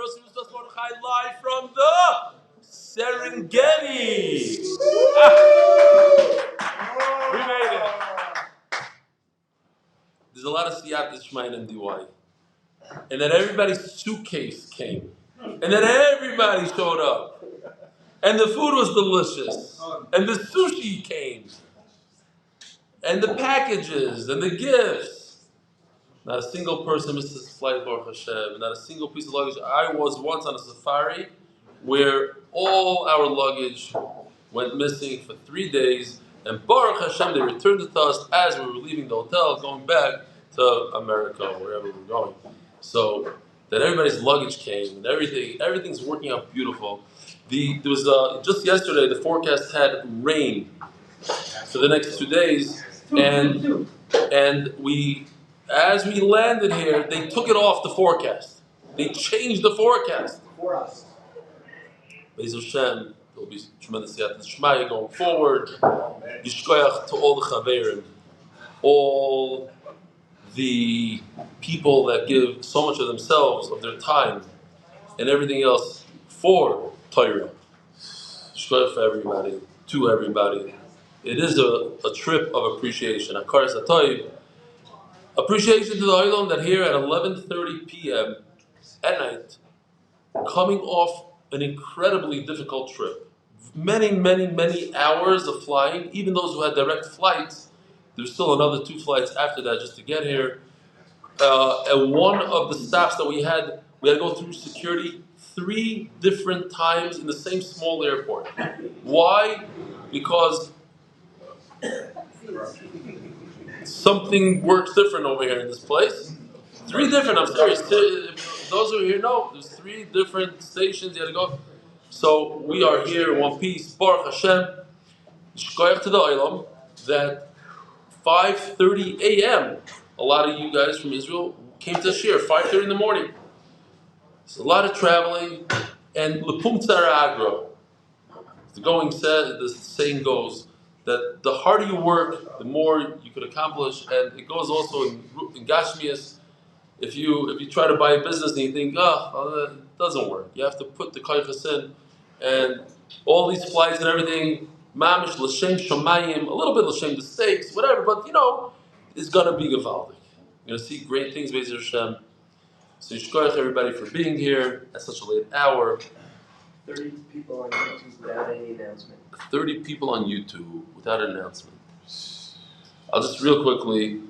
live from the Serengeti. We made it. There's a lot of siyat d'shmai and MDY. And then everybody's suitcase came. And then everybody showed up. And the food was delicious. And the sushi came. And the packages and the gifts. Not a single person missed his flight, Baruch Hashem. Not a single piece of luggage. I was once on a safari where all our luggage went missing for 3 days. And Baruch Hashem, they returned it to us as we were leaving the hotel, going back to America or wherever we were going. So that everybody's luggage came and everything's working out beautiful. There was just yesterday the forecast had rain for the next 2 days, and as we landed here, they took it off the forecast. They changed the forecast for us. Be'ez Hashem, there'll be tremendous siyat d'shmai going forward. Yishkoyach to all the chaverim, all the people that give so much of themselves, of their time, and everything else for Torah. Yishkoyach for everybody, to everybody. It is a trip of appreciation. Akaras HaToiv. Appreciation to the Olam that here at 11:30 p.m. at night, coming off an incredibly difficult trip. Many, many, many hours of flying. Even those who had direct flights, there's still another 2 flights after that just to get here. And one of the stops that we had to go through security 3 different times in the same small airport. Why? Because something works different over here in this place. 3 different, I'm serious. Those who are here know, there's 3 different stations you had to go. So we are here in one piece. Baruch Hashem, Shkoyach to the Olam, that 5:30 a.m. A lot of you guys from Israel came to Shir, 5:30 in the morning. There's a lot of traveling, and Lepum Tzara Agro. The saying goes that the harder you work, the more you could accomplish, and it goes also in Gashmias. If you try to buy a business and you think, it doesn't work, you have to put the koyches in, and all these flights and everything, mamish l'shem shomayim, a little bit l'shem the stakes, whatever, but it's gonna be gevaldik. You're gonna see great things, Be'ez Hashem. So yishkoyach everybody for being here at such a late hour. 30 people on YouTube without any announcement. 30 people on YouTube without an announcement. I'll just real quickly,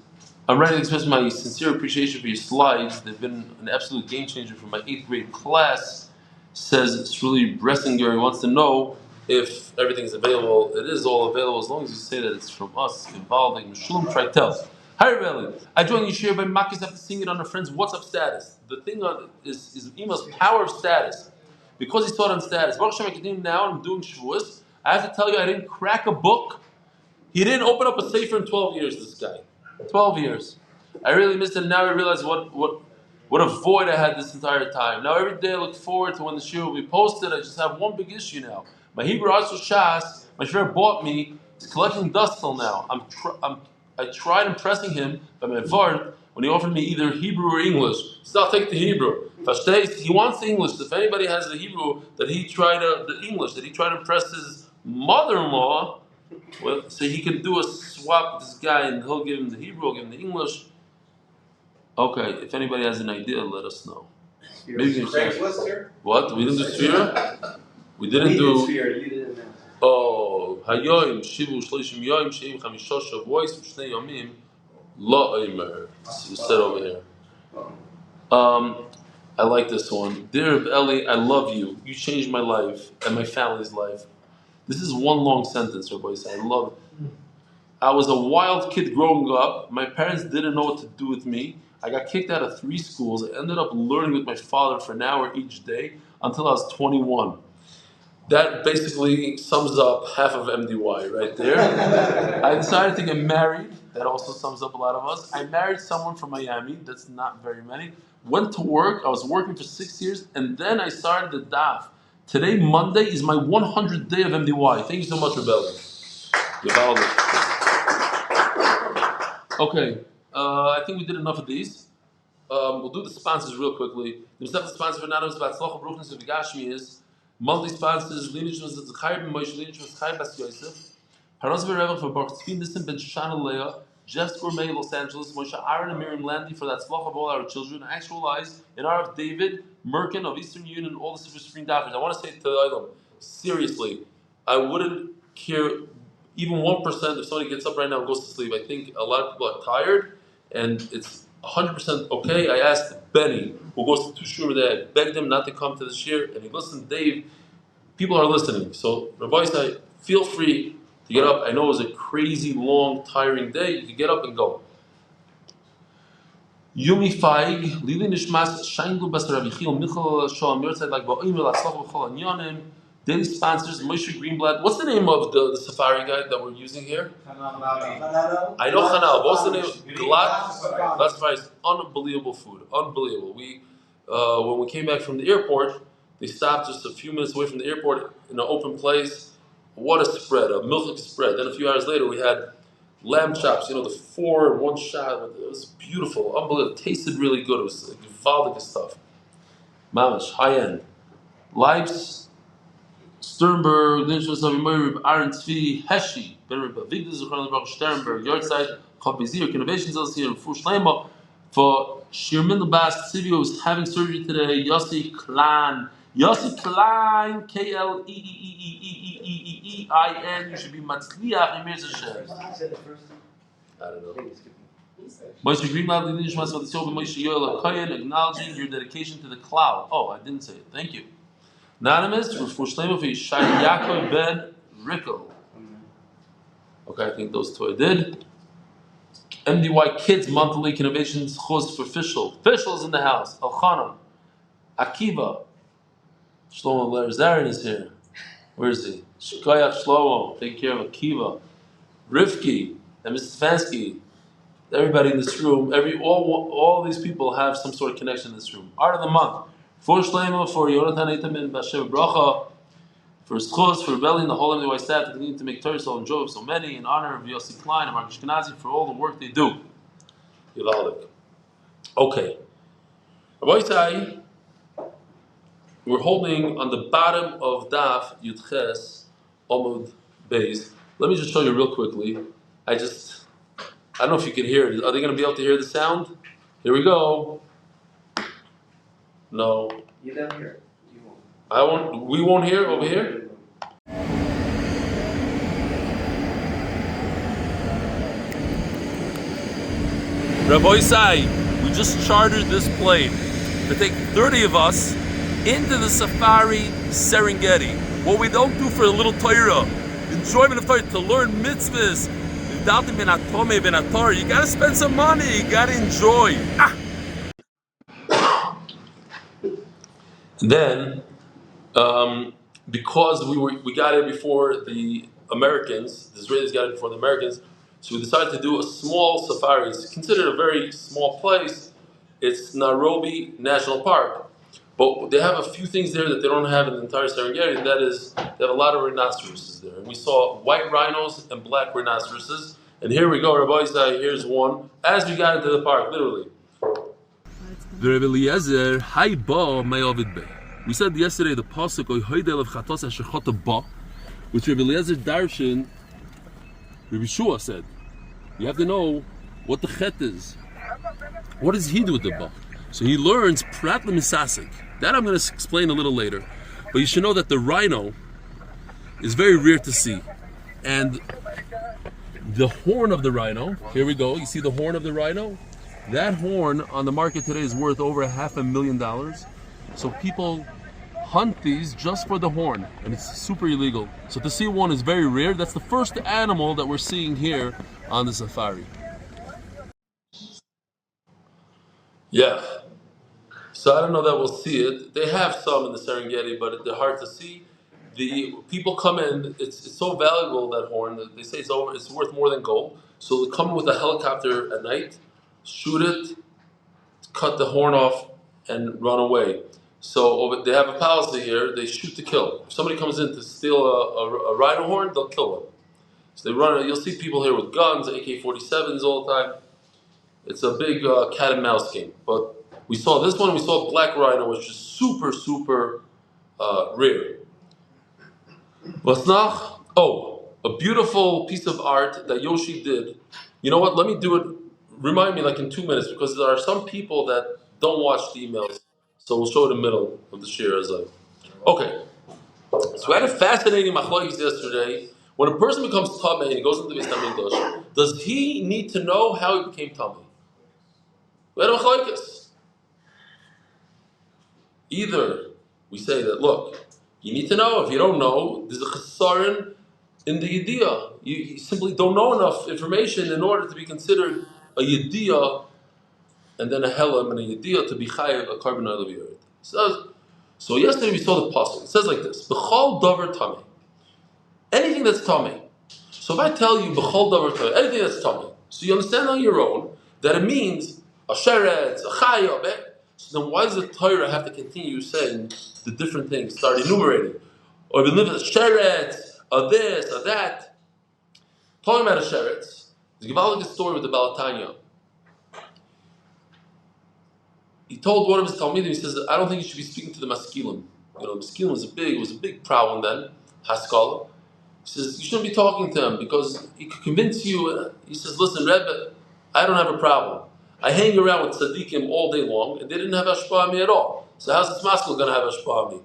I'm ready to express my sincere appreciation for your slides. They've been an absolute game changer for my 8th grade class. Says Shuli Bressinger wants to know if everything's available. It is all available as long as you say that it's from us. Involving Shalom Tritel. Hi Rebelli. I joined you share by Makis after seeing it on a friend's WhatsApp status. The thing on is email's power of status. Because he saw it on status. Baruch Hashem, now I'm doing Shevuos. I have to tell you, I didn't crack a book. He didn't open up a sefer in 12 years, this guy. 12 years. I really missed it. Now I realize what a void I had this entire time. Now every day I look forward to when the shiur will be posted. I just have one big issue now. My Hebrew Arts Shas, my shver bought me, is collecting dust till now. I tried impressing him by my vart when he offered me either Hebrew or English. So I'll take the Hebrew. He wants the English. If anybody has the Hebrew, the English, that he tried to impress his mother-in-law, well, so he can do a swap with this guy and he'll give him the Hebrew, I'll give him the English. Okay, if anybody has an idea, let us know. Maybe you can say, what? We didn't do Sphere? We didn't do Sphere, you didn't know. Oh, Hayoim, Shivu, Shlishim Yoim, Sheim, Chamisha, Shavuos, Shnei Yomim, La'omer. We said over here. I like this one. Dear Eli, I love you. You changed my life and my family's life. This is one long sentence, Rabbi said. I love it. I was a wild kid growing up. My parents didn't know what to do with me. I got kicked out of 3 schools. I ended up learning with my father for an hour each day until I was 21. That basically sums up half of MDY right there. I decided to get married. That also sums up a lot of us. I married someone from Miami. That's not very many. Went to work. I was working for 6 years. And then I started the Daf. Today, Monday, is my 100th day of MDY. Thank you so much, Rebellion. Okay. I think we did enough of these. We'll do the sponsors real quickly. The sponsor for Nanos Batzlacha bruchnius of Gashmi is monthly sponsors. Lineage was Zechariah ben Moshe, lineage was Zechariah bas Yosef. Parnasa Birevach for Baruch, Tzvi, Nissim ben Shoshana, Leah, Jeff Gourmet, Los Angeles, Moshe Aron Miriam Landy for Hatzlacha of all our children. ActualEyes in honor of David, Merkin of Eastern Union, all the Silver Spring daffers. I want to say to the item, seriously, I wouldn't care even 1% if somebody gets up right now and goes to sleep. I think a lot of people are tired, and it's 100% okay. I asked Benny, who goes to Shur there, I begged him not to come to the shir, and he listened. Dave, people are listening. So, Rabbi say, feel free to get up. I know it was a crazy, long, tiring day. You can get up and go. Yumi Feig, Lili Nishmas, Sheindel Bester Ychiel, Michael Shom, Yaarzeit, like Ba'omr, Latzlach, B'chol Anyonim. Daily sponsors, Moshe Greenblatt. What's the name of the safari guide that we're using here? I know Chanal. What's the name? Glatt. That's right. Unbelievable food. Unbelievable. We, when we came back from the airport, they stopped just a few minutes away from the airport in an open place. What a spread, a milk spread. Then a few hours later, we had lamb chops. The 4 in one shot. It was beautiful, unbelievable. It tasted really good. It was like Valdic stuff. Mamish, high end. Leibe Sternberg, Nissim, Aaron Tzvi, Heshi, Zechraya, Sternberg, Yaarzeyt, Chavbezir, Innovations here, Fushleima. For Shirmin Bas Tzvi was having surgery today. Yossi Klein, Klein, Klein. You should be Matzliach in Mirzashem. I don't know. Moshe Greenblatt, Moshe acknowledging your dedication to the cloud. Oh, I didn't say it. Thank you. Anonymous, for Shlema for Shai Yaakov ben Rickel. Okay, I think those two I did. MDY Kids Monthly Innovations Chos for Fischl. Fischl's in the house. Elchanan. Akiva. Shlomo Lerzaren is here. Where is he? Shikoyach Shlomo. Take care of Akiva. Rivki and Mrs. Stefansky. Everybody in this room, all these people have some sort of connection in this room. Art of the month. For Shlomo, for Yonatan Eitamin, Bashev Bracha, for Schos, for rebelling the whole MDY staff to continue to make Torah so enjoy so many, in honor of Yossi Klein and Mark Ashkenazi for all the work they do. Yivalik. Okay. Rabbi Sai, we're holding on the bottom of Daf Yudches Amud Beis. Let me just show you real quickly. I don't know if you can hear it. Are they going to be able to hear the sound? Here we go. No. You don't hear it. You won't. I won't. We won't hear over here. Rabbi Sai, we just chartered this plane to take 30 of us into the safari Serengeti. What we don't do for a little Torah, enjoyment of Torah, to learn mitzvahs. You gotta spend some money. You gotta enjoy. Then, because we got it before the Americans, the Israelis got it before the Americans, so we decided to do a small safari. It's considered a very small place. It's Nairobi National Park, but they have a few things there that they don't have in the entire Serengeti, and that is they have a lot of rhinoceroses there. And we saw white rhinos and black rhinoceroses. And here we go, Rabbi Isai, here's one. As we got into the park, literally. We said yesterday the pasuk which Rabbi Eliezer Darshan, Rabbi Shua said. You have to know what the chet is. What does he do with the ba? So he learns prat l'misasik. That I'm going to explain a little later. But you should know that the rhino is very rare to see. And the horn of the rhino, here we go, you see the horn of the rhino? That horn on the market today is worth over $500,000. So people hunt these just for the horn, and it's super illegal. So to see one is very rare. That's the first animal that we're seeing here on the safari. Yeah. So I don't know that we'll see it. They have some in the Serengeti, but they're hard to see. The people come in, it's so valuable, that horn, that they say it's worth more than gold. So they come with a helicopter at night, shoot it, cut the horn off, and run away. So they have a policy here, they shoot to kill. If somebody comes in to steal a rhino horn, they'll kill them. So they run. You'll see people here with guns, AK-47s all the time. It's a big cat and mouse game. But We saw this one. We saw black rhino, which is super, super rare. Vasnach. Oh, a beautiful piece of art that Yoshi did. You know what? Let me do it. Remind me like in 2 minutes, because there are some people that don't watch the emails. So we'll show it in the middle of the shir as I. Okay. So we had a fascinating machlokes yesterday. When a person becomes tamei and he goes into the Beis Hamikdash, does he need to know how he became tamei? We had a machlokes. Either we say that, look, you need to know. If you don't know, there's a chesaron in the yediyah. You simply don't know enough information in order to be considered a yediyah and then a helam and a yediyah to be chayav a carbon out of the earth. So yesterday we saw the pasuk. It says like this: B'chol davar tamei. Anything that's tamei. So if I tell you b'chol davar tamei, anything that's tamei, so you understand on your own that it means a sheretz, a chayah. So then why does the Torah have to continue saying the different things, start enumerating? Or we live in a sheretz, a this, a that. Talking about a sheretz, there's a Givaldic story with the Balatanya. He told one of his Talmidim, he says, I don't think you should be speaking to the maskilim. You know, maskilim was a big problem then, Haskala. He says, you shouldn't be talking to him because he could convince you. He says, listen, Rebbe, I don't have a problem. I hang around with tzaddikim all day long, and they didn't have hashpah on me at all. So how's this maskil going to have hashpah on me?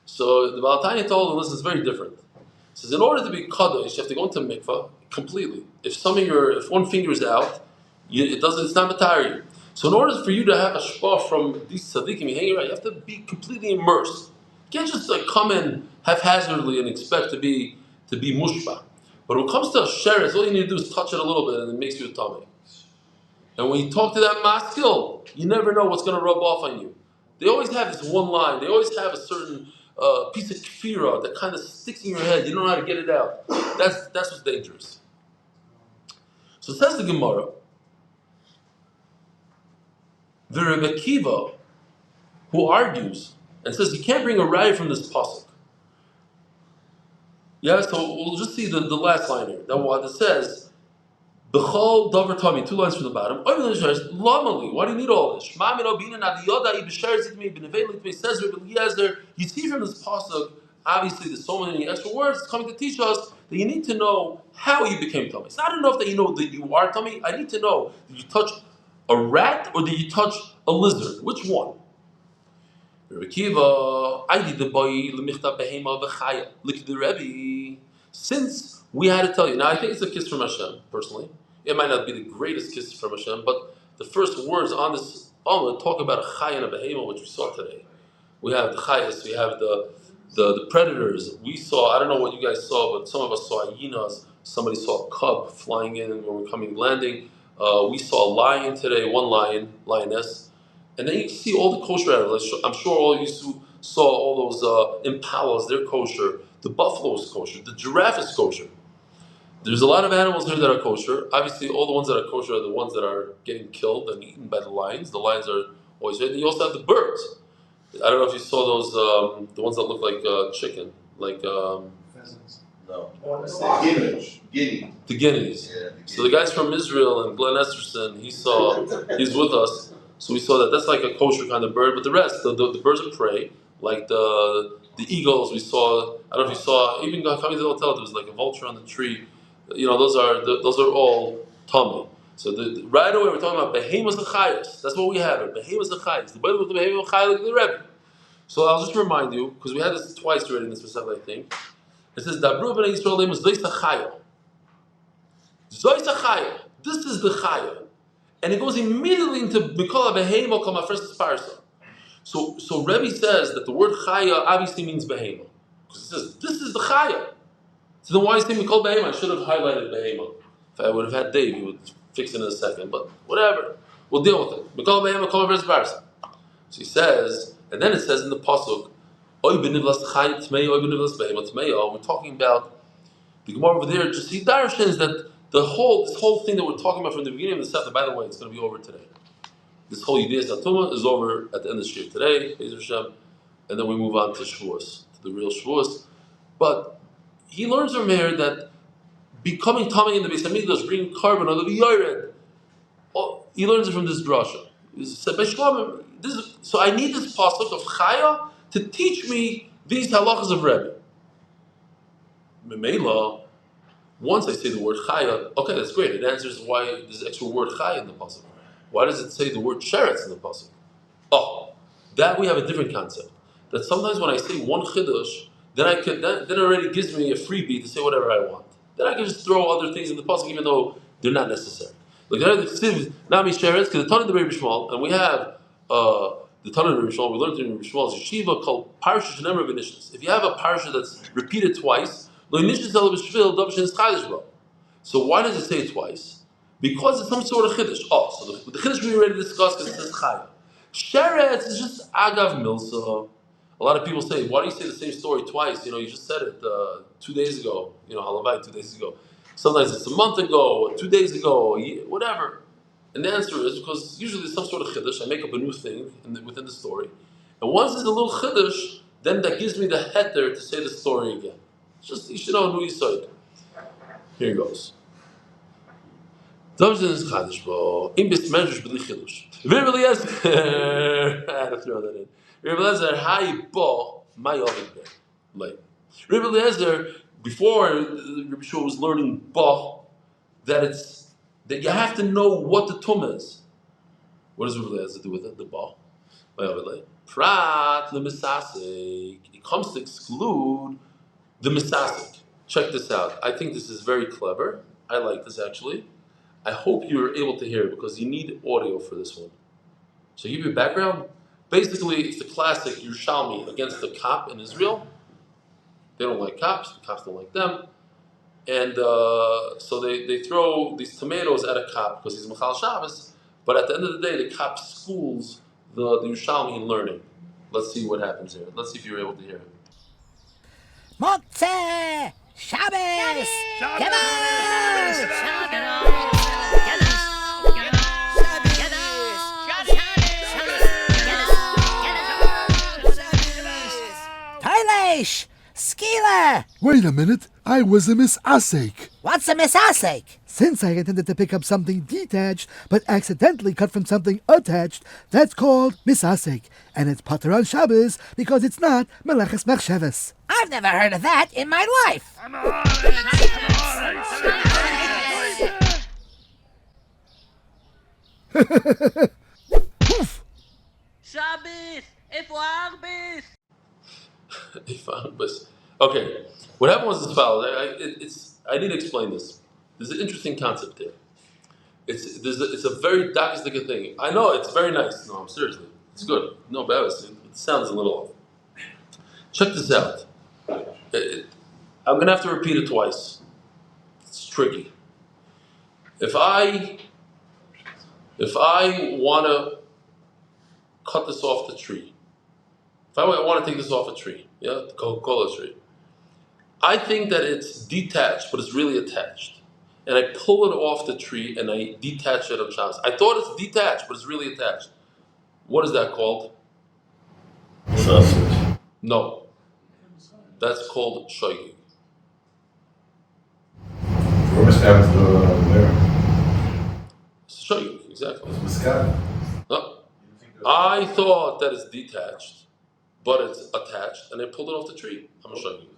So the Balatanya told him, listen, it's very different. He says, in order to be kadosh, you have to go into mikvah completely. If one finger is out, it's not matari. So in order for you to have a shpah from these tzaddikim you hang around, you have to be completely immersed. You can't just come in haphazardly and expect to be mushba. But when it comes to a sheretz, all you need to do is touch it a little bit and it makes you a tamei. And when you talk to that maskil, you never know what's going to rub off on you. They always have this one line. They always have a certain piece of kfira that kind of sticks in your head. You don't know how to get it out. That's what's dangerous. So it says the Gemara, Birevach Kiva, who argues and says you can't bring a raya from this pasuk. Yeah, so we'll just see the last line here. That says, B'chol davar tamei, 2 lines from the bottom. Lamali, why do you need all this? Says you see from this pasuk, obviously there's so many extra words coming to teach us that you need to know how you became tamei. It's not enough that you know that you are tamei. I need to know, did you touch a rat or did you touch a lizard? Which one? Since we had to tell you, now I think it's a kiss from Hashem, personally. It might not be the greatest kiss from Hashem, but the first words on this Amud talk about a chaya and a behema, which we saw today. We have the chayas, we have the predators. We saw, I don't know what you guys saw, but some of us saw hyenas. Somebody saw a cub flying in when we were coming landing. We saw a lion today, one lioness. And then you see all the kosher animals. I'm sure all of you saw all those impalas, they're kosher. The buffalo is kosher. The giraffe is kosher. There's a lot of animals here that are kosher. Obviously, all the ones that are kosher are the ones that are getting killed and eaten by the lions. The lions are always there. And you also have the birds. I don't know if you saw those, the ones that look like chicken. Like pheasants. No. Guinea. The guineas. Yeah, So the guys from Israel and Glenn Esterson, he's with us. So we saw that that's like a kosher kind of bird. But the rest, the birds of prey, like the eagles, we saw. I don't know if you saw. Even coming to the hotel, there was like a vulture on the tree. You know, those are all tamei. So right away we're talking about behemoths and chayos. That's what we have here. Behemoths and chayos. The Bible with the behemoth and chayos like the Rebbe. So I'll just remind you, because we had this twice already in this Masechta, I think. It says Dabru b'nei Yisrael lemus zois hachaya. Zois hachaya. This is the chaya. And it goes immediately into Mikol Behema Kol Mafresh Parsa. So Rebbe says that the word Chaya obviously means Behema. Because it says, this is the Chaya. So then why is it Mikol Behema? I should have highlighted Behema. If I would have had Dave, he would fix it in a second. But whatever. We'll deal with it. Mikol Behema Kol Mafresh Parsa. So he says, and then it says in the Pasuk, Oy benivlas Chaya Tmei, Oy benivlas Behema Tmei. We're talking about, the Gemara over there, just he darshans that this whole thing that we're talking about from the beginning of the Sefta, by the way, it's going to be over today. This whole Yidei Satuma is over at the end of the Shir today, Be'ez Hashem, and then we move on to Shevuos, to the real Shevuos. But he learns from here that becoming tamei in the Beis Hamikdash, bringing carbon on the Yared, he learns it from this drasha. So I need this pasuk of Chaya to teach me these halachas of Rebbe. Memela, once I say the word Chaya, okay, that's great. It answers why there's an extra word Chaya in the pasuk. Why does it say the word Sheretz in the pasuk? Oh, that we have a different concept. That sometimes when I say one chiddush, then it already gives me a freebie to say whatever I want. Then I can just throw other things in the pasuk even though they're not necessary. Like the Tzvi, Nami Sheretz, because the Tana of the Rebbe Shmuel, and we have the Tana of the Rebbe Shmuel. We learned in Rebbe Shmuel's yeshiva called Parsha Shenemar V'Nishnas. If you have a parsha that's repeated twice, Lo Nishnas Ela B'Shvil Dav Shenis Chadash Bo. So why does it say it twice? Because it's some sort of chiddush. Oh, so the chiddush we already discussed because it says Chaya. Sheretz is just agav milsa. A lot of people say, why do you say the same story twice? You just said it 2 days ago. Halavai 2 days ago. Sometimes it's a month ago, or 2 days ago, whatever. And the answer is because usually there's some sort of chiddush. I make up a new thing within the story. And once there's a little chiddush, then that gives me the heter to say the story again. It's just, you should know who you said. Here it goes. Dav Shenis Chadash Bo. Im bis medrash b'li chiddush. I had to throw that in. Rebbe Eliezer, hi bo, my oven like. Rebbe Eliezer, before Rebbe Shua was learning bo, that you have to know what the tum is. What does Rebbe Eliezer do with it? The bo, my oven like. Prat lemisasik. It comes to exclude the misasik. Check this out. I think this is very clever. I like this actually. I hope you're able to hear it because you need audio for this one. So give you a background. Basically, it's the classic Yerushalmi against the cop in Israel. They don't like cops. The cops don't like them. And so they throw these tomatoes at a cop because he's Michal Shabbos. But at the end of the day, the cop schools the Yerushalmi in learning. Let's see what happens here. Let's see if you're able to hear it. Motze! Shabbos! Tailesh! Skila! Wait a minute, I was a misasek. What's a misasek? Since I intended to pick up something detached, but accidentally cut from something attached, that's called misasek. And it's pater on Shabbos because it's not meleches machshavas. I've never heard of that in my life. Poof! Shabbos! איפה הארבס? Okay, what happened was as follows. I need to explain this. There's an interesting concept here. It's a very daffers thing. I know it's very nice. No, seriously, it's good. No, but it sounds a little off. Check this out. I'm gonna have to repeat it twice. It's tricky. If I want to cut this off the tree, if I want to take this off a tree, the Coca-Cola tree, I think that it's detached, but it's really attached. And I pull it off the tree and I detach it on Shabbos. I thought it's detached, but it's really attached. What is that called? Sausage. No. That's called shoygig. What must happen to there? Shoygig, exactly. Muscat. No. I thought that it's detached, but it's attached, and I pulled it off the tree. I'm going to show you.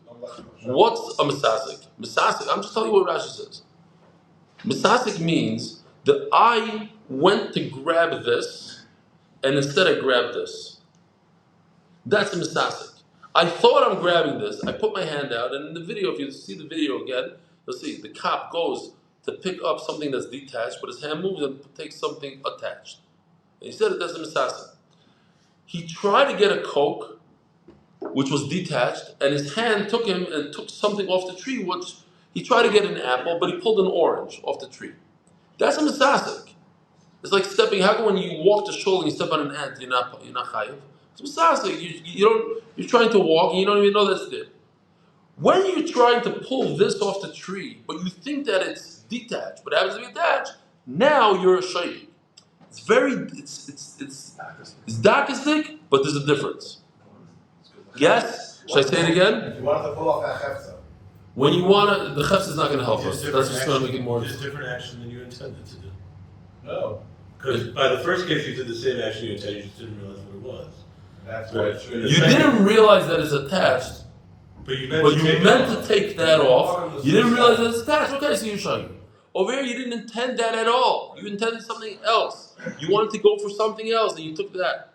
What's a misasik? Misasik, I'm just telling you what Rashi says. Misasik means that I went to grab this, and instead I grabbed this. That's a misasik. I thought I'm grabbing this. I put my hand out, and in the video, if you see the video again, you'll see the cop goes to pick up something that's detached, but his hand moves and takes something attached. And he said it doesn't misasik. He tried to get a Coke, which was detached, and his hand took him and took something off the tree, which he tried to get an apple, but he pulled an orange off the tree. That's a misasik. It's like stepping. How come when you walk to shul and you step on an ant, you're not chayiv? It's misasik. You're trying to walk and you don't even know that's there. When you're trying to pull this off the tree, but you think that it's detached, but it happens to be attached, now you're a shayik. It's darkistic, but there's a difference. Yes? Should I say it again? If you want to pull off that hefza. When you want to, the chefs is not going to help us. That's just going to make it more. It's different action than you intended to do. No. Because by the first case you did the same action you intended, you just didn't realize what it was. That's what it's You didn't realize that it's attached, but you but you meant to take that off. You didn't realize that it's attached. Okay, so you're showing. Over here, you didn't intend that at all. You intended something else. You wanted to go for something else, and you took that.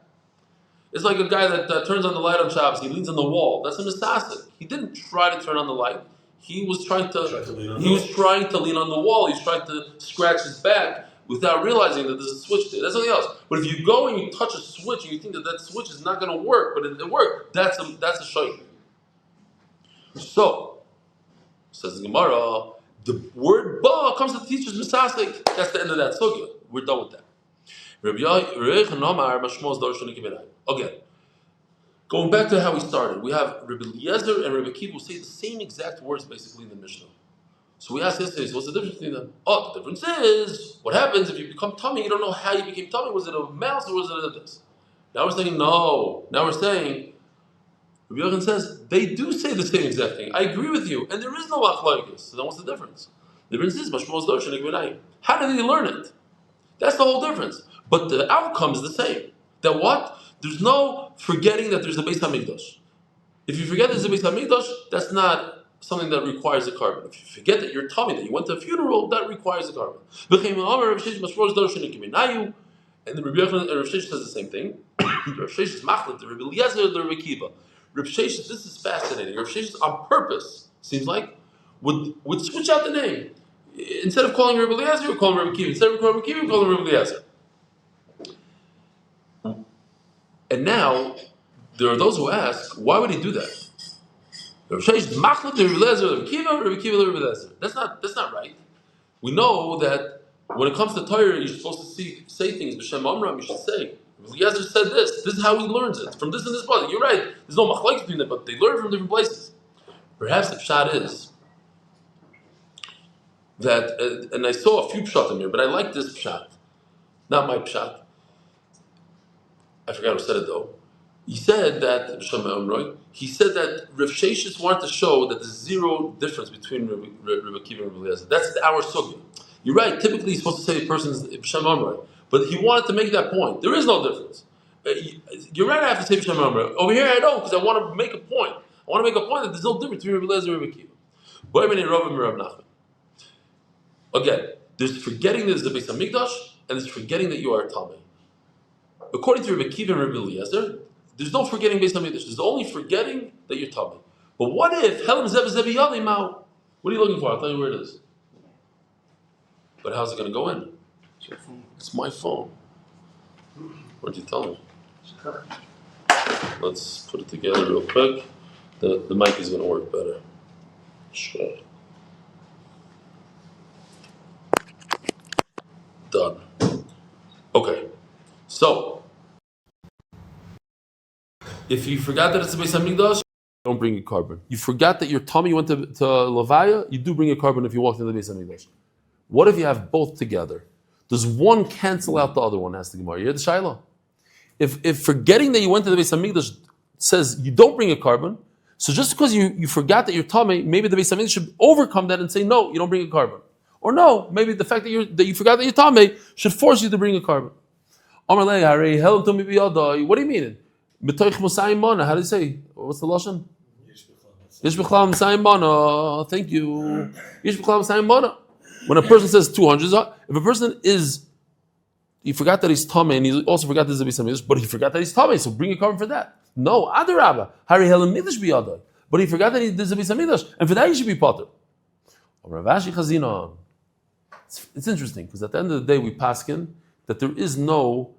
It's like a guy that turns on the light on Shabbos. He leans on the wall. That's a misasik. He didn't try to turn on the light. He was trying to lean on the wall. He was trying to scratch his back without realizing that there's a switch there. That's something else. But if you go and you touch a switch and you think that switch is not going to work, but it worked, that's a shayk. So, says the Gemara, the word ba comes to teach us misasik. That's the end of that sugya. We're done with that. Again, going back to how we started, we have Rabbi Eliezer and Rabbi Akiva who say the same exact words basically in the Mishnah. So we asked yesterday, so what's the difference between them? Oh, the difference is, what happens if you become tummy, you don't know how you became tummy. Was it a mouse or was it a this? Now we're saying, no. Now we're saying, Rabbi Yochanan says, they do say the same exact thing. I agree with you. And there is no achlokes. So then what's the difference? The difference is, how did he learn it? That's the whole difference. But the outcome is the same. That what? There's no forgetting that there's a Beis HaMikdash. If you forget there's a Beis HaMikdash, that's not something that requires a carbon. If you forget that you're tummy, that you went to a funeral, that requires a carbon. And the Rabbi Yochanan and Rav Sheshes says the same thing. Rav Sheshes machlet, the Rabbi Eliezer, the Rabbi Akiva. Rav Sheshes, this is fascinating. Rav Sheshes on purpose, seems like, would switch out the name. Instead of calling Rabbi Eliezer, we call him Rabbi Akiva. Instead of calling Rabbi Akiva, we call him Rabbi Eliezer. And now, there are those who ask, why would he do that? Rav Sheshes machlet, the Rabbi Eliezer, the Rabbi Akiva, Rabbi Akiva, the Rabbi Eliezer. That's not right. We know that when it comes to Torah, you're supposed to say things. B'Shem Amram, you should say. Eliezer said this. This is how he learns it. From this and this part. You're right. There's no machlokes between them, but they learn from different places. Perhaps the pshat is that, and I saw a few pshat in here, but I like this pshat. Not my pshat. I forgot who said it though. He said that Rav Sheshes wanted to show that there's zero difference between Rabbi Akiva and Rabbi Eliezer. That's our sugya. You're right. Typically, he's supposed to say the person's B'Shem Amrei, but he wanted to make that point. There is no difference. You're right. I have to say B'Shem Amrei. Over here, I don't, because I want to make a point. I want to make a point that there's no difference between Rabbi Eliezer and Rabbi Akiva. Again, there's forgetting that there's the Beis HaMikdash, and there's forgetting that you are a Talmud. According to Rabbi Akiva and Rabbi Eliezer, there's no forgetting Beis HaMikdash. There's only forgetting that you're Talmud. But what if Helam Zev Zevi Yalim Mao? What are you looking for? I'll tell you where it is. But how's it going to go in? It's your phone. It's my phone. What'd you tell me? Let's put it together real quick. The mic is going to work better. Sure. Done. Okay. So, if you forgot that it's the Beis HaMikdash, don't bring a carbon. You forgot that your tummy went to Levaya, you do bring a carbon if you walked into the Beis HaMikdash. What if you have both together? Does one cancel out the other one? Asked the Gemara. You hear the Shaila? If forgetting that you went to the Beis HaMikdash says you don't bring a carbon, so just because you forgot that you're tummy, maybe the Beis HaMikdash should overcome that and say no, you don't bring a carbon. Or no, maybe the fact that you forgot that you're tummy should force you to bring a carbon. What do you mean? How do you say? What's the lashon? Thank you. When a person says 200, if a person he forgot that he's tummy and he also forgot there's a Beis HaMikdash, but he forgot that he's tummy, so bring a carbon for that. No, adarabba. But he forgot that there's a Beis HaMikdash, and for that he should be potter. It's interesting because at the end of the day we paskin that there is no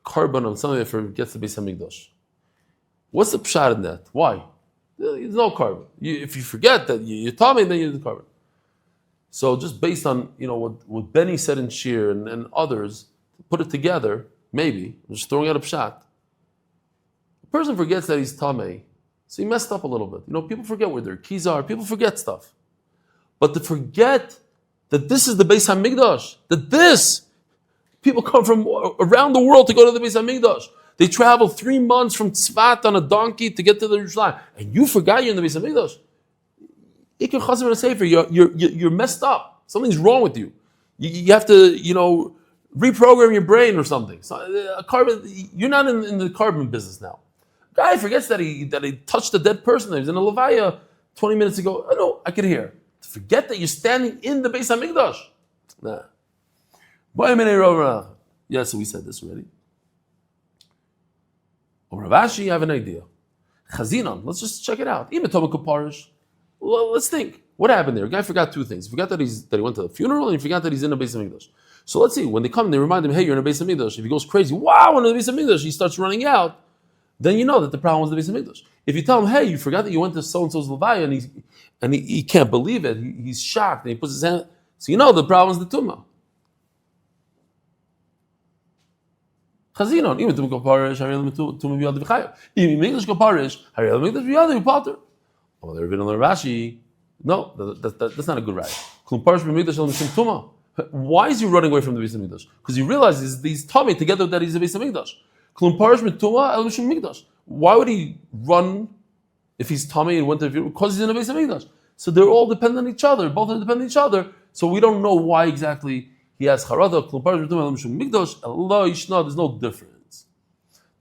carbon on something that forgets the Beis HaMikdash. What's the pshat in that? Why? There's no carbon. If you forget that you're tummy, then you do the carbon. So just based on what Benny said in Shir and others, put it together, maybe, I'm just throwing out a pshat. A person forgets that he's tamei, so he messed up a little bit. People forget where their keys are, people forget stuff. But to forget that this is the Beis HaMikdash, people come from around the world to go to the Beis HaMikdash. They travel 3 months from Tzvat on a donkey to get to the Yerushalayim, and you forgot you're in the Beis HaMikdash. You're messed up. Something's wrong with you. You have to, reprogram your brain or something. So you're not in the carbon business now. Guy forgets that he touched a dead person. He was in a levaya 20 minutes ago. Oh, no, I could hear. To forget that you're standing in the Beis Hamikdash. Nah. Yeah, so we said this already. Ravashi, I have an idea. Chazinon, let's just check it out. Let's think. What happened there? A guy forgot two things. He forgot that he went to the funeral, and he forgot that he's in a Beis Hamikdash. So let's see. When they come, they remind him, hey, you're in a Beis Hamikdash. If he goes crazy, wow, in the Beis Hamikdash, he starts running out. Then you know that the problem was the Beis Hamikdash. If you tell him, hey, you forgot that you went to so-and-so's levaya, and he can't believe it, he's shocked, and he puts his hand, so you know the problem is the tumah. Chazinon, even tumah kaparish, harei tumah b'yad v'chayav. Even English kaparish, harei l'mikdash b'yad v'pater. Oh, they're reading on Rashi. No, that's not a good right. Why is he running away from the Beis Hamikdash? Because he realizes these tummy together that he's a Beis Hamikdash. Why would he run if he's tummy and went to the funeral? Because he's in a Beis Hamikdash. So they're all dependent on each other. Both are dependent on each other. So we don't know why exactly he has charada. There's no difference.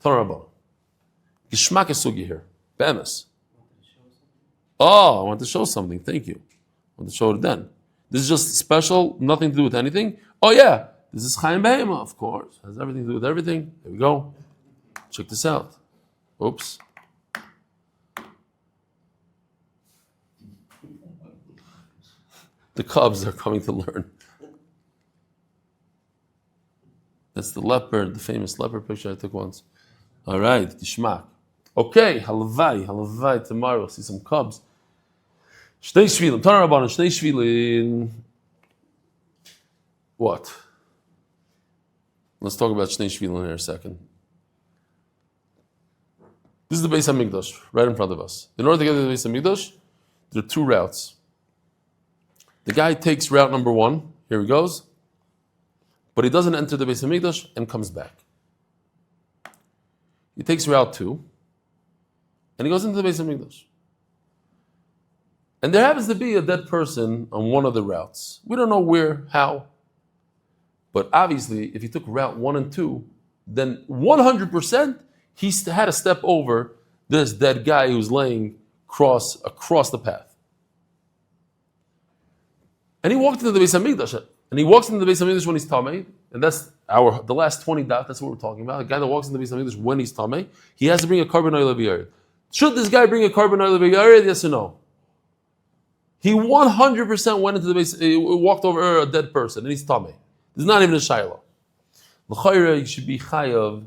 Gishmak esugi here. Be'emes. Oh, I want to show something. Thank you. I want to show it then. This is just special, nothing to do with anything. Oh yeah, this is Chaim Behema, of course. Has everything to do with everything. Here we go. Check this out. Oops. The Cubs are coming to learn. That's the leopard, the famous leopard picture I took once. All right, Gishmak. Okay, halavai, tomorrow, see some Cubs. Shnei Shvilin, Tana Rabbanan, Shnei Shvilin. What? Let's talk about Shnei Shvilin here a second. This is the Beis Hamikdash, right in front of us. In order to get to the Beis Hamikdash, there are two routes. The guy takes route number one, here he goes, but he doesn't enter the Beis Hamikdash and comes back. He takes route two, and he goes into the Beis Hamikdash. And there happens to be a dead person on one of the routes. We don't know where, how. But obviously, if he took route 1 and 2, then 100% he had to step over this dead guy who's laying across the path. And he walked into the Beis Hamikdash. And he walks into the Beis Hamikdash when he's tamei, and that's the last 20 daf, that's what we're talking about. A guy that walks into the Beis Hamikdash when he's tamei, he has to bring a carbon oil of. Should this guy bring a carbon oil of yes or no? He 100% went into the base, walked over a dead person, and he's tamei. There's not even a shayla. L'chayra, you should be chayav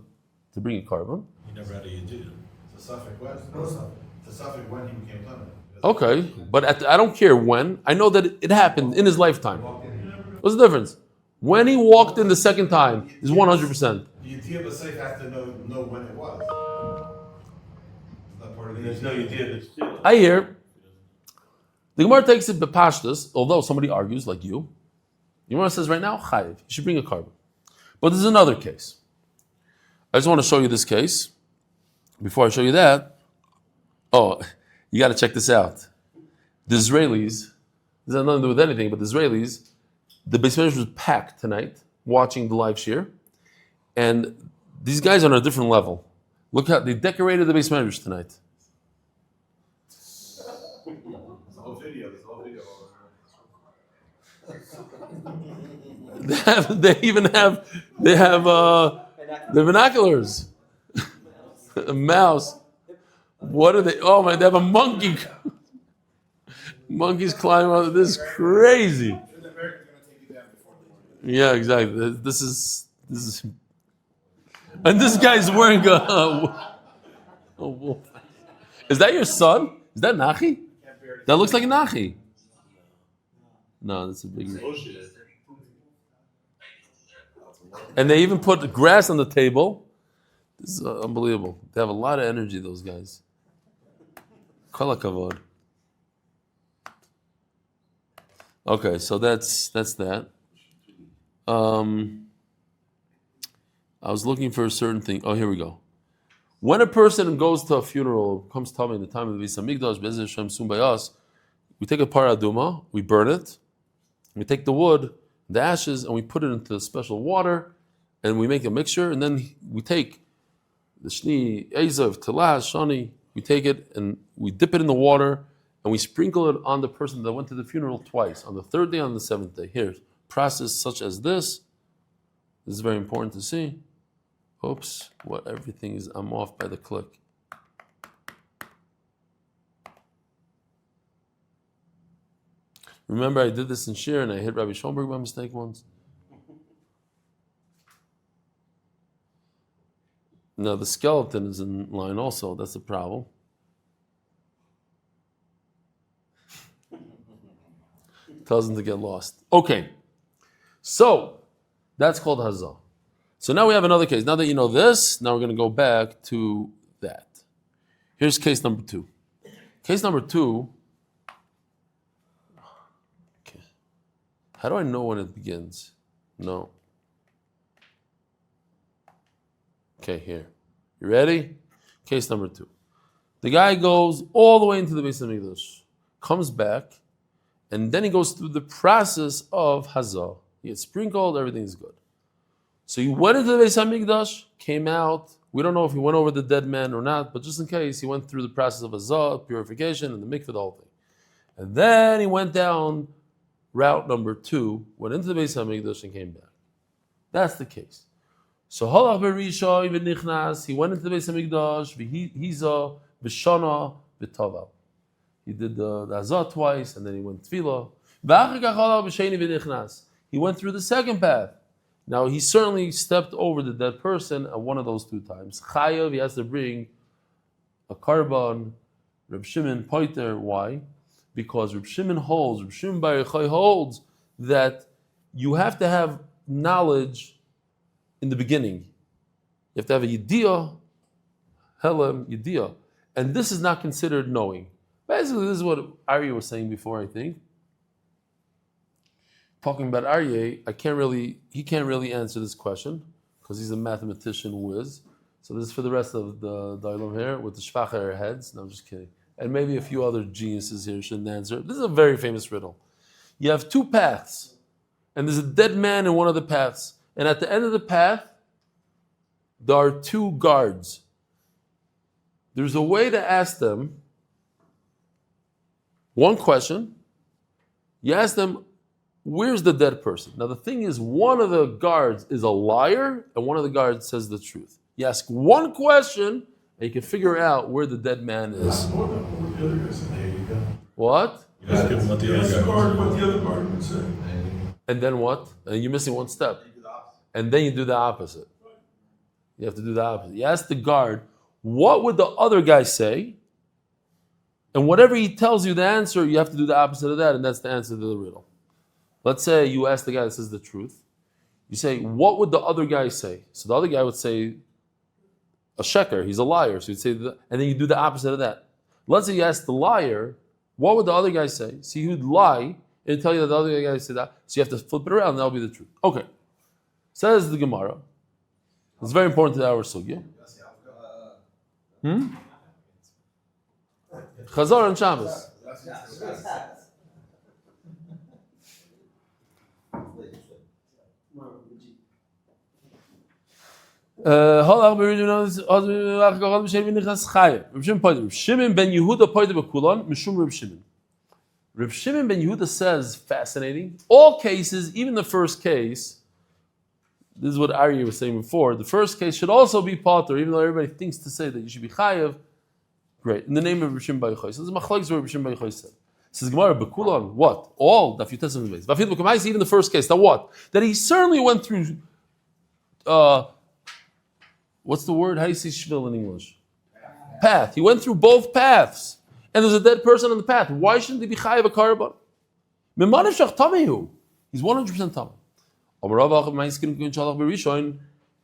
to bring a carbon. He never had a yedid. It's a suffix when. It's a suffix when he became tamei. Okay, but I don't care when. I know that it happened in his lifetime. What's the difference? When he walked in the second time, is 100%. The yedid of safe has to know when it was. It's not part of the There's no yedid. I hear. The Gemara takes it bepashtus, although somebody argues like you. The Gemara says right now, chayiv, you should bring a carbon. But there's another case. I just want to show you this case. Before I show you that, you got to check this out. The Israelis, this has nothing to do with anything, but the Israelis, the Beis Hamikdash was packed tonight, watching the live shir, and these guys are on a different level. Look how they decorated the Beis Hamikdash tonight. They have the binoculars. A mouse. What are they? Oh man, they have a monkey. Monkeys climbing out. This is crazy. Yeah, exactly. This is, and this guy's wearing a wolf. Is that your son? Is that Nachi? That looks like a Nachi. No, that's a big. And they even put grass on the table. This is unbelievable. They have a lot of energy, those guys. Kol hakavod. Okay, so that's that. I was looking for a certain thing. Oh, here we go. When a person goes to a funeral, comes to me in the time of the Beis Hamikdash, Be'ez Hashem soon by us, we take a paraduma, we burn it, we take the wood, the ashes, and we put it into special water, and we make a mixture, and then we take the shni, ezav, telah, shani, we take it and we dip it in the water, and we sprinkle it on the person that went to the funeral twice, on the third day, on the seventh day. Here, process such as this. This is very important to see. Oops, I'm off by the click. Remember, I did this in Shir and I hit Rabbi Schoenberg by mistake once. Now the skeleton is in line also. That's a problem. Tells them to get lost. Okay, so that's called Hazah. So now we have another case. Now that you know this, now we're going to go back to that. Here's case number 2. Case number 2. Okay. How do I know when it begins? No. Okay, here. You ready? Case number 2. The guy goes all the way into the Beis Hamikdash, comes back, and then he goes through the process of Hazah. He gets sprinkled, everything's good. So he went into the Beis Hamikdash, came out. We don't know if he went over the dead man or not, but just in case, he went through the process of Hazah, purification, and the mikveh, the whole thing. And then he went down route number 2, went into the Beis Hamikdash and came back. That's the case. So halach berisha v'nichnas. He went into the Beis Hamikdash. V'hiza v'shana v'tava. He did the Hazah twice, and then he went tefillah. V'achar kach halach b'sheni v'nichnas. He went through the second path. Now he certainly stepped over the dead person at one of those 2 times. Chayav, he has to bring a karban. Reb Shimon poiter. Why? Because Reb Shimon Bar Yochai holds that you have to have knowledge in the beginning. You have to have a yediyah, helem, yediyah. And this is not considered knowing. Basically, this is what Aryeh was saying before, I think. Talking about Aryeh, he can't really answer this question because he's a mathematician whiz. So this is for the rest of the dialogue here with the shvacher heads. No, I'm just kidding. And maybe a few other geniuses here shouldn't answer. This is a very famous riddle. You have 2 paths, and there's a dead man in one of the paths. And at the end of the path, there are 2 guards. There's a way to ask them one question. You ask them, where's the dead person? Now the thing is, one of the guards is a liar, and one of the guards says the truth. You ask one question, and you can figure out where the dead man is. What? You ask him what the other guard would say. And then what? And you're missing one step. And then you do the opposite. You have to do the opposite. You ask the guard, what would the other guy say? And whatever he tells you the answer, you have to do the opposite of that, and that's the answer to the riddle. Let's say you ask the guy that says the truth. You say, what would the other guy say? So the other guy would say, a sheker, he's a liar. So you'd say, and then you do the opposite of that. Let's say you ask the liar, what would the other guy say? See, he would lie and tell you that the other guy said that. So you have to flip it around, and that'll be the truth. Okay. Says the Gemara. It's very important to our sugya. Chazar and Shabbos. Shimon ben Yehuda poide bekulan mishum Reb Shimon. Reb Shimon ben Yehuda says, fascinating. All cases, even the first case. This is what Aryeh was saying before. The first case should also be potter, even though everybody thinks to say that you should be chayav. Great. In the name of Reb Shimon bar Yochai. So this is machlokes what Reb Shimon bar Yochai said. Says Gemara, bekulan, what? All Daf Yomi Beis. Vafil b'kamais, even the first case. That what? That he certainly went through. What's the word? How do you say shvil in English? Path. He went through both paths, and there's a dead person on the path. Why shouldn't he be chayav a karban? Mimanav shach tamehu. He's 100% tameh.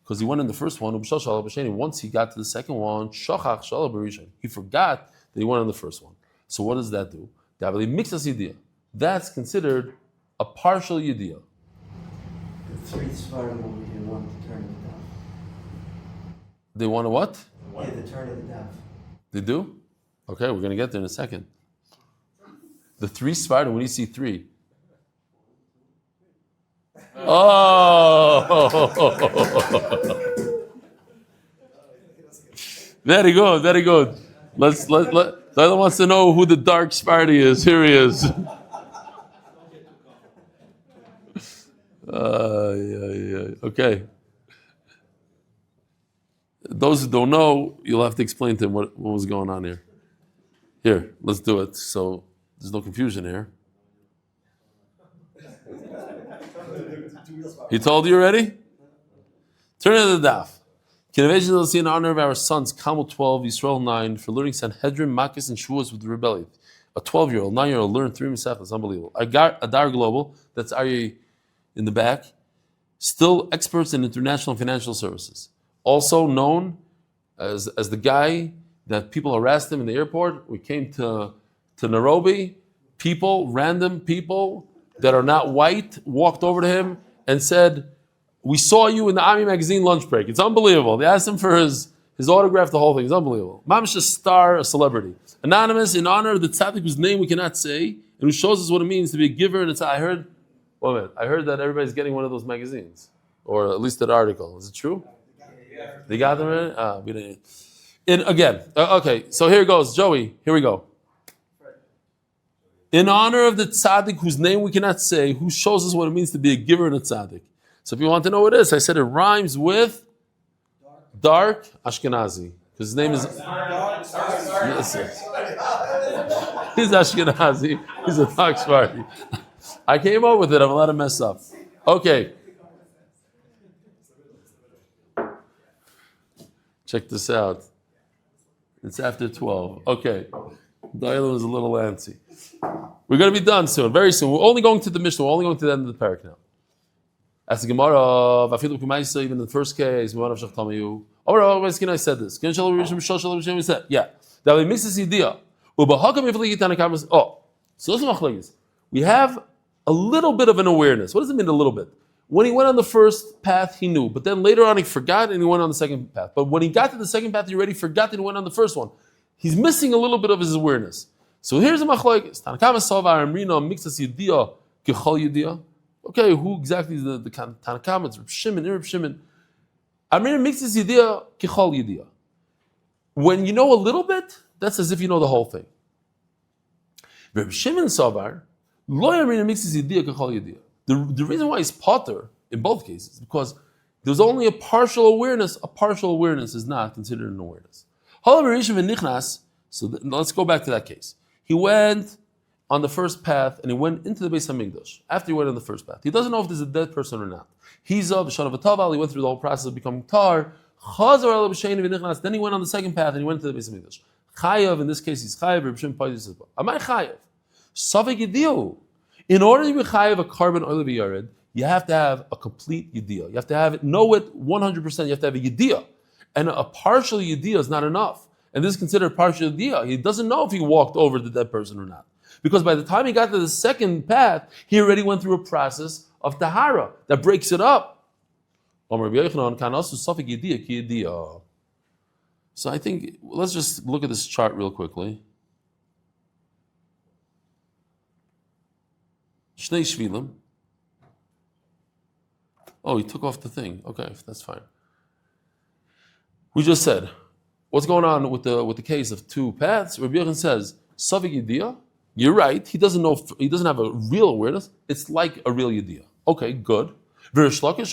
Because he went in the first one. Once he got to the second one, he forgot that he went on the first one. So what does that do? That's considered a partial yediyah. The 3 Svarim over here want to turn the daf. They want to what? Yeah, the turn of the daf. They do? Okay, we're going to get there in a second. The 3 Svarim, when you see 3, Oh. Very good, very good. Let the other wants to know who the dark Sparty is. Here he is. Okay. Those who don't know, you'll have to explain to him what was going on here. Here, let's do it. So there's no confusion here. He told you already? Turn to the daf. Convention will see in honor of our sons, Kamel 12, Yisrael 9, for learning Sanhedrin, Makis, and Shevuos with the rebellion. A 12-year-old, 9-year-old learned 3 Misafas. Unbelievable. Adar Global, that's Aryeh in the back, still experts in international financial services. Also known as the guy that people harassed him in the airport. We came to Nairobi. Random people that are not white, walked over to him and said, "We saw you in the Army magazine lunch break." It's unbelievable. They asked him for his autograph, the whole thing. It's unbelievable. Mamish, a star, a celebrity. Anonymous, in honor of the tzaddik whose name we cannot say, and who shows us what it means to be a giver. And it's, I heard that everybody's getting one of those magazines, or at least that article. Is it true? They got them in? We didn't. Okay, so here it goes. Joey, here we go. In honor of the tzaddik whose name we cannot say, who shows us what it means to be a giver and a tzaddik. So if you want to know what it is, I said it rhymes with dark Ashkenazi. Because his name is... Yes. He's Ashkenazi. He's a dark Sephardi. I came up with it. I'm allowed to mess up. Okay. Check this out. It's after 12. Okay. The other was a little antsy. We're going to be done soon, very soon. We're only going to the Mishnah. We're only going to the end of the parak now. As the Gemara, even in the first case, I said this. Yeah. So we have a little bit of an awareness. What does it mean, a little bit? When he went on the first path, he knew. But then later on, he forgot and he went on the second path. But when he got to the second path, he already forgot that he went on the first one. He's missing a little bit of his awareness. So here's a machlokes. Okay, who exactly is the Tanakam? It's Reb Shimon, Reb Shimon. Amrina mixes yidiyah kichol yidiyah. When you know a little bit, that's as if you know the whole thing. Reb Shimon Savar, lo amrina mixes yidiyah kichol yidiyah. The reason why he's potter in both cases is because there's only a partial awareness. A partial awareness is not considered an awareness. So let's go back to that case. He went on the first path and he went into the Beis Hamikdash. After he went on the first path, he doesn't know if there's a dead person or not. He's of Shoshana v'Taval. He went through the whole process of becoming tar. Then he went on the second path and he went to the Beis Hamikdash. Chayav, in this case, he's chayav. Reb Shimon Paidus says, "Amai chayav? Savik yidiyu." In order to be chayav a carbon oil yared, you have to have a complete yidiyah. You have to have it, know it 100%. You have to have a yidiyah, and a partial yidiyah is not enough. And this is considered partial yidiyah. He doesn't know if he walked over the dead person or not. Because by the time he got to the second path, he already went through a process of tahara that breaks it up. So I think, let's just look at this chart real quickly. Shnei Shvilim. Oh, he took off the thing. Okay, that's fine. We just said, what's going on with the case of two paths? Rabbi Yochanan says, Savik Yediyah, you're right, he doesn't have a real awareness, it's like a real Yediyah. Okay, good. Rish Lakish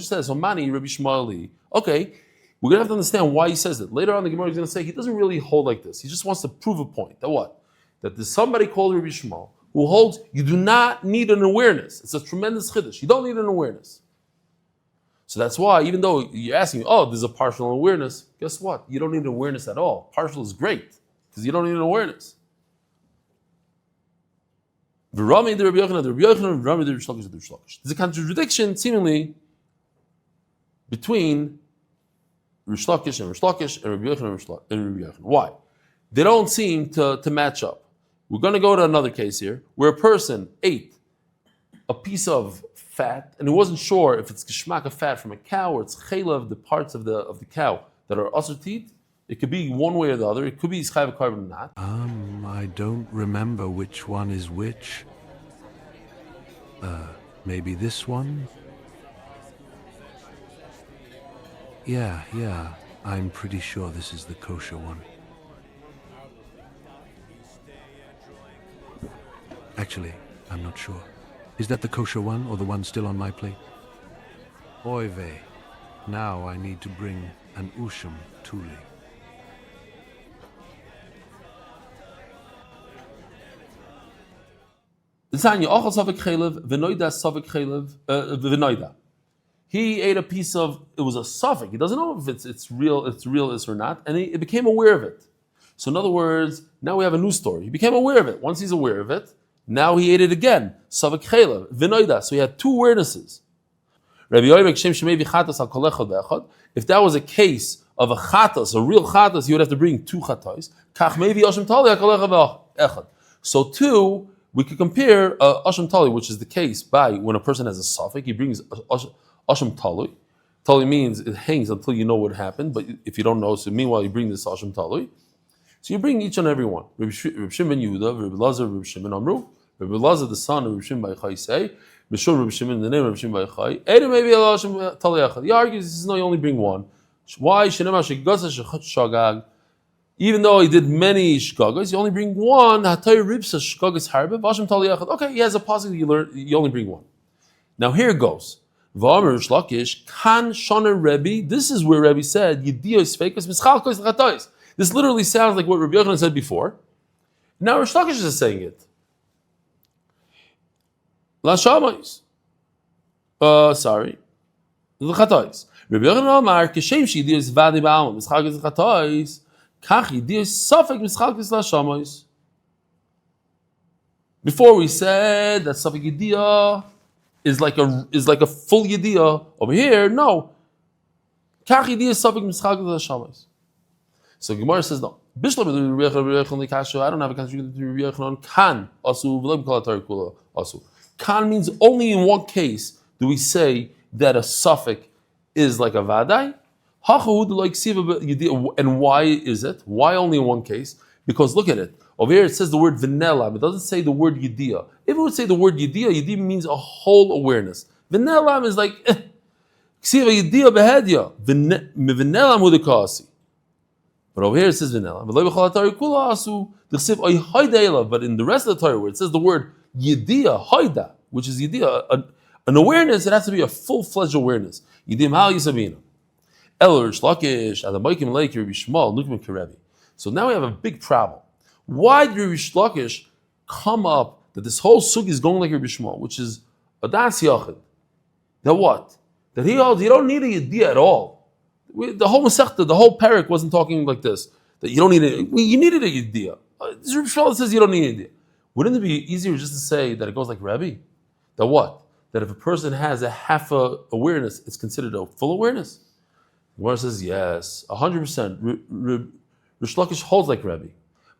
says, Homani, Rabbi Shmueli. Okay, we're going to have to understand why he says it. Later on, the Gemara is going to say he doesn't really hold like this. He just wants to prove a point. That what? That there's somebody called Rabbi Shmuel who holds you do not need an awareness. It's a tremendous chiddush. You don't need an awareness. So that's why, even though you're asking, there's a partial awareness, guess what? You don't need an awareness at all. Partial is great, because you don't need an awareness. There's a contradiction, seemingly, between Rish Lakish and Rabbi Yochanan and Rabbi Yochanan. Why? They don't seem to match up. We're going to go to another case here, where a person ate a piece of fat, and he wasn't sure if it's geschmack of fat from a cow or it's chela of the parts of the cow that are asur to eat. It could be one way or the other. It could be chayav carbon or not. I don't remember which one is which. Maybe this one? Yeah, I'm pretty sure this is the kosher one. Actually, I'm not sure. Is that the kosher one or the one still on my plate? Oy vey. Now I need to bring an ushum tuli. He ate a piece of, it was a suffix. He doesn't know if it's real or not, and it became aware of it. So in other words, now we have a new story. He became aware of it. Once he's aware of it, now he ate it again. Savik chelev, v'noida. So he had two awarenesses. If that was a case of a chatas, a real chatas, you would have to bring two chatas. So two, we could compare asham tali, which is the case by when a person has a suffix, he brings asham tali. Tali means it hangs until you know what happened, but if you don't know, so meanwhile you bring this asham tali. So you bring each and every one. Reb Shimon Yehuda, Reb Lazar, Reb Shimon Amru, Reb Lazar the son of Reb Shimon Bar Yochai say, Mishur Reb Shimon the name of Reb Shimon Bar Yochai. Eda maybe asham tali echad. He argues, he says, no, you only bring one. Why? Even though he did many shkagos, you only bring one. Okay, he has a positive, you only bring one. Now here it goes. This is where Rebbe said, this literally sounds like what Rabbi Yochanan said before. Now Rish Lakish is saying it. Sorry. L'chatois. Rabbi Yochanan Amar, Keshem Shidiyos Vadi Ba'alma, Mischalkes L'chatois, Kachi Diyos Safek Mischalkes L'Shamois. Before we said that Safek Yediyah is like a full Yediyah. Over here, no. Kachi Diyos Safek Mischalkes L'Shamois. So Gemara says no. I don't have a connection to Rabbi Yochanan. Kan asu v'lo b'kol haTorah kula asu. Kan means only in one case do we say that a suffix is like a vadai. And why is it? Why only in one case? Because look at it. Over here it says the word vanilla. It doesn't say the word yediyah. If it would say the word yediyah, yediyah means a whole awareness. Vanilla is like ksiva yediyah behediyah. Vanilla mudikasi. But over here it says vanilla. But in the rest of the Torah where it says the word yediyah, haida, which is yediyah, an awareness, it has to be a full-fledged awareness. Yidim hal yisabina. El Rish Lakish, Adamaykim Leik, Rabbi Shmuel, Nukman Kerebi. So now we have a big problem. Why did Rish Lakish come up that this whole sugi is going like Rabbi Shmuel, which is a das yachid? That what? That he holds you don't need a yediyah at all. The whole Masechta, the whole parak wasn't talking like this. That you don't need it. You needed a yediyah. This Rabbi Shmuel says you don't need a yediyah. Wouldn't it be easier just to say that it goes like Rabbi? That what? That if a person has a half awareness, it's considered a full awareness? The Gemara says yes, 100%. Rish Lakish holds like Rabbi.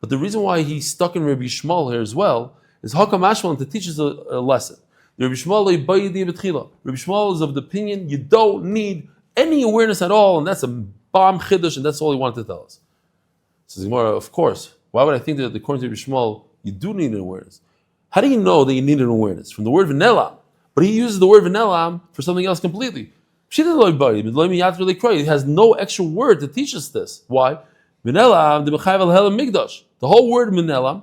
But the reason why he's stuck in Rabbi Shmuel here as well is Hakam Ashmal to teach us a lesson. Rabbi Shmuel is of the opinion you don't need any awareness at all, and that's a bomb chiddush, and that's all he wanted to tell us. Says Gemara, of course. Why would I think that according to Rabbi Shmuel, you do need an awareness? How do you know that you need an awareness? From the word vanilla. But he uses the word vanilla for something else completely. It has no extra word to teach us this. Why? The whole word vanilla,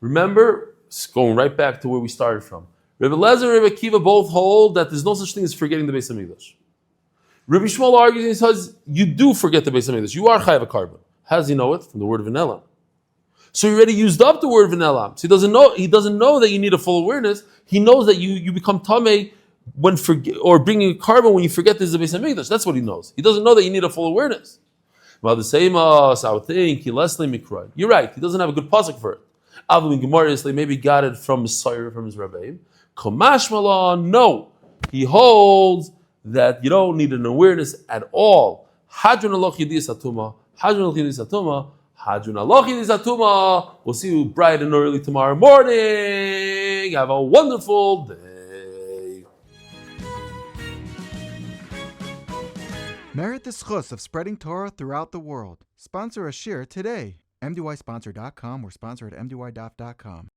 remember, it's going right back to where we started from. Rabbi Lezer and Rabbi Akiva both hold that there's no such thing as forgetting the Beis Hamikdash. Rabbi Shmuel argues and says, you do forget the Beis Hamikdash. You are chayav a carbon. How does he know it? From the word vanilla. So he already used up the word vanilla. So he doesn't know that you need a full awareness. He knows that you become tamei when bringing a carbon when you forget there's a Beis Hamikdash. That's what he knows. He doesn't know that you need a full awareness. Well, the same I would think you're right. He doesn't have a good pasuk for it. Avlim Gemara maybe got it from his sire, from his rabbi. Kamash Malon, no. He holds that you don't need an awareness at all. Hadron aloch yediyas atuma. Hadron aloch yediyas atuma. Hadron aloch yediyas atuma. We'll see you bright and early tomorrow morning. Have a wonderful day. Merit the schus of spreading Torah throughout the world. Sponsor a shir today. MDYsponsor.com or sponsor at MDYDaf.com.